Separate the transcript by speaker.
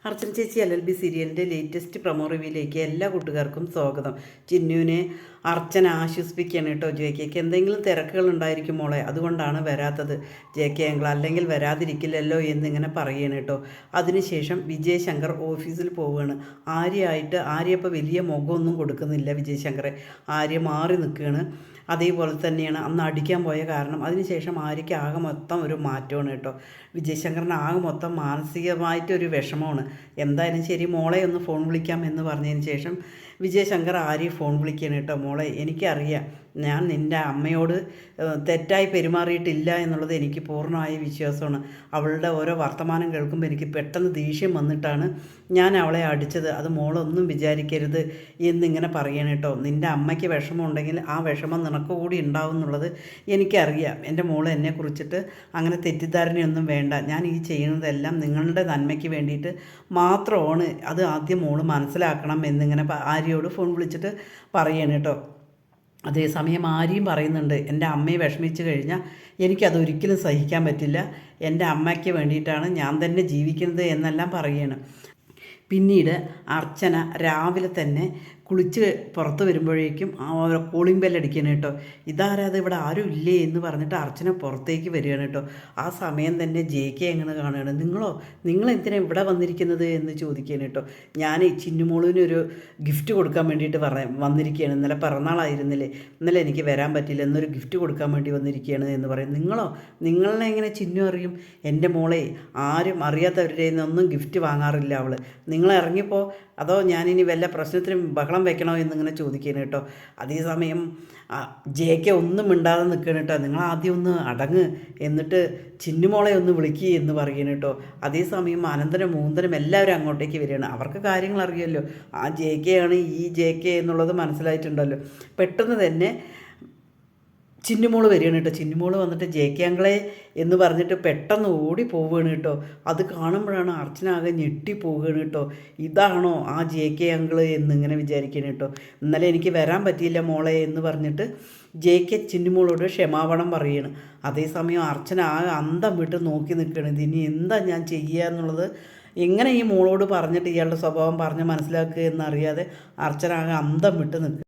Speaker 1: അർച്ചന ചേച്ചി LLB സീരിയലിൻ്റെ latest promo റിവ്യൂയിലേക്ക് എല്ലാ കൂട്ടുകാർക്കും സ്വാഗതം. ചിന്നുവിനെ അർച്ചന ആശ്വസിപ്പിക്കുകയാണ് കേട്ടോ. JKക്ക് എന്തെങ്കിലും തിരക്കുകൾ ഉണ്ടായിരിക്കും മോളെ, അതുകൊണ്ടാണ് വരാത്തത് JK അങ്കിൾ, അല്ലെങ്കിൽ വരാതിരിക്കില്ലല്ലോ എന്നിങ്ങനെ പറയുകയാണ് കേട്ടോ. അതിനുശേഷം വിജയ് ശങ്കർ ഓഫീസിൽ പോവുകയാണ്. ആര്യ ഇപ്പോൾ വലിയ മുഖമൊന്നും കൊടുക്കുന്നില്ല വിജയ് ശങ്കറെ. ആര്യ മാറി നിൽക്കുകയാണ്. അതേപോലെ തന്നെയാണ് അന്ന് അടിക്കാൻ പോയ കാരണം. അതിനുശേഷം ആര്യയ്ക്ക് ആകെ മൊത്തം ഒരു മാറ്റമാണ് കേട്ടോ. വിജയശങ്കറിന് ആകെ മൊത്തം മാനസികമായിട്ടൊരു വിഷമമാണ്. എന്തായാലും ശരി, മോളെ ഒന്ന് ഫോൺ വിളിക്കാം എന്ന് പറഞ്ഞതിന് ശേഷം വിജയശങ്കർ ആര്യ ഫോൺ വിളിക്കുകയാണ് കേട്ടോ. മോളെ, എനിക്കറിയാം ഞാൻ നിൻ്റെ അമ്മയോട് തെറ്റായി പെരുമാറിയിട്ടില്ല എന്നുള്ളത് എനിക്ക് പൂർണ്ണമായ വിശ്വാസമാണ്. അവളുടെ ഓരോ വർത്തമാനം കേൾക്കുമ്പോൾ എനിക്ക് പെട്ടെന്ന് ദേഷ്യം വന്നിട്ടാണ് ഞാൻ അവളെ അടിച്ചത്. അത് മോളൊന്നും വിചാരിക്കരുത് എന്നിങ്ങനെ പറയണം കേട്ടോ. നിൻ്റെ അമ്മയ്ക്ക് വിഷമം ഉണ്ടെങ്കിൽ ആ വിഷമം നിനക്ക് കൂടി ഉണ്ടാവും എന്നുള്ളത് എനിക്കറിയാം. എൻ്റെ മോൾ എന്നെക്കുറിച്ചിട്ട് അങ്ങനെ തെറ്റിദ്ധാരണയൊന്നും വേണ്ട. ഞാൻ ഈ ചെയ്യുന്നതെല്ലാം നിങ്ങളുടെ നന്മയ്ക്ക് വേണ്ടിയിട്ട് മാത്രമാണ്. അത് ആദ്യം മോൾ മനസ്സിലാക്കണം എന്നിങ്ങനെ ആര്യയോട് ഫോൺ വിളിച്ചിട്ട് പറയണം കേട്ടോ. അതേസമയം ആര്യയും പറയുന്നുണ്ട്, എൻ്റെ അമ്മയെ വിഷമിച്ച് കഴിഞ്ഞാൽ എനിക്കതൊരിക്കലും സഹിക്കാൻ പറ്റില്ല. എൻ്റെ അമ്മയ്ക്ക് വേണ്ടിയിട്ടാണ് ഞാൻ തന്നെ ജീവിക്കുന്നത് എന്നെല്ലാം പറയുകയാണ്. പിന്നീട് അർച്ചന രാവിലെ തന്നെ കുളിച്ച് പുറത്ത് വരുമ്പോഴേക്കും കോളിംഗ് ബെല്ലടിക്കണം കേട്ടോ. ഇതാരാത്, ഇവിടെ ആരും ഇല്ലേ എന്ന് പറഞ്ഞിട്ട് അർച്ചന പുറത്തേക്ക് വരികയാണ് കേട്ടോ. ആ സമയം തന്നെ JK എങ്ങനെ കാണുകയാണ്. നിങ്ങളെന്തിനാണ് ഇവിടെ വന്നിരിക്കുന്നത് എന്ന് ചോദിക്കുകയാണ് കേട്ടോ. ഞാൻ ചിന്നുമോളിനൊരു ഗിഫ്റ്റ് കൊടുക്കാൻ വേണ്ടിയിട്ട് വന്നിരിക്കുകയാണ്. ഇന്നലെ പിറന്നാളായിരുന്നില്ലേ, ഇന്നലെ എനിക്ക് വരാൻ പറ്റില്ല, എന്നൊരു ഗിഫ്റ്റ് കൊടുക്കാൻ വേണ്ടി വന്നിരിക്കുകയാണ് എന്ന് പറയും. നിങ്ങളെ എങ്ങനെ ചിന്നു അറിയും? എൻ്റെ മോളെ ആരും അറിയാത്തവരുടെ ഒന്നും ഗിഫ്റ്റ് വാങ്ങാറില്ല അവൾ. നിങ്ങൾ ഇറങ്ങിപ്പോ, അതോ ഞാനിനി വല്ല പ്രശ്നത്തിനും ബഹളം വെക്കണോ എന്നിങ്ങനെ ചോദിക്കണം കേട്ടോ. അതേസമയം JK ഒന്നും മിണ്ടാതെ നിൽക്കണം കേട്ടോ. നിങ്ങൾ ആദ്യം ഒന്ന് അടങ്ങ്, എന്നിട്ട് ചിന്നുമോളെ ഒന്ന് വിളിക്കുക എന്ന് പറയണം കേട്ടോ. അതേസമയം അനന്തരം മൂന്തനും എല്ലാവരും അങ്ങോട്ടേക്ക് വരികയാണ്. അവർക്ക് കാര്യങ്ങൾ അറിയാമല്ലോ, ആ JK ആണ് ഈ JK എന്നുള്ളത് മനസ്സിലായിട്ടുണ്ടല്ലോ. പെട്ടെന്ന് തന്നെ ചിന്നുമോള് വരികയാണ് കേട്ടോ. ചിന്നുമോള് വന്നിട്ട് JK അങ്കിളെ എന്ന് പറഞ്ഞിട്ട് പെട്ടെന്ന് ഓടി പോവുകയാണ് കേട്ടോ. അത് കാണുമ്പോഴാണ് അർച്ചന ആകെ ഞെട്ടിപ്പോവുകയാണ് കേട്ടോ. ഇതാണോ ആ JK അങ്കിള് എന്നിങ്ങനെ വിചാരിക്കുകയാണ് കേട്ടോ. ഇന്നലെ എനിക്ക് വരാൻ പറ്റിയില്ല മോളെ എന്ന് പറഞ്ഞിട്ട് JK ചിന്നുമോളോട് ക്ഷമാപണം പറയുകയാണ്. അതേസമയം അർച്ചന ആകെ അന്തം വിട്ട് നോക്കി നിൽക്കുകയാണ്. ഇതിനി എന്താ ഞാൻ ചെയ്യുക എന്നുള്ളത്, എങ്ങനെ ഈ മോളോട് പറഞ്ഞിട്ട് ഇയാളുടെ സ്വഭാവം പറഞ്ഞ് മനസ്സിലാക്കുക എന്നറിയാതെ അർച്ചന ആകെ അന്തം വിട്ട് നിൽക്കുക.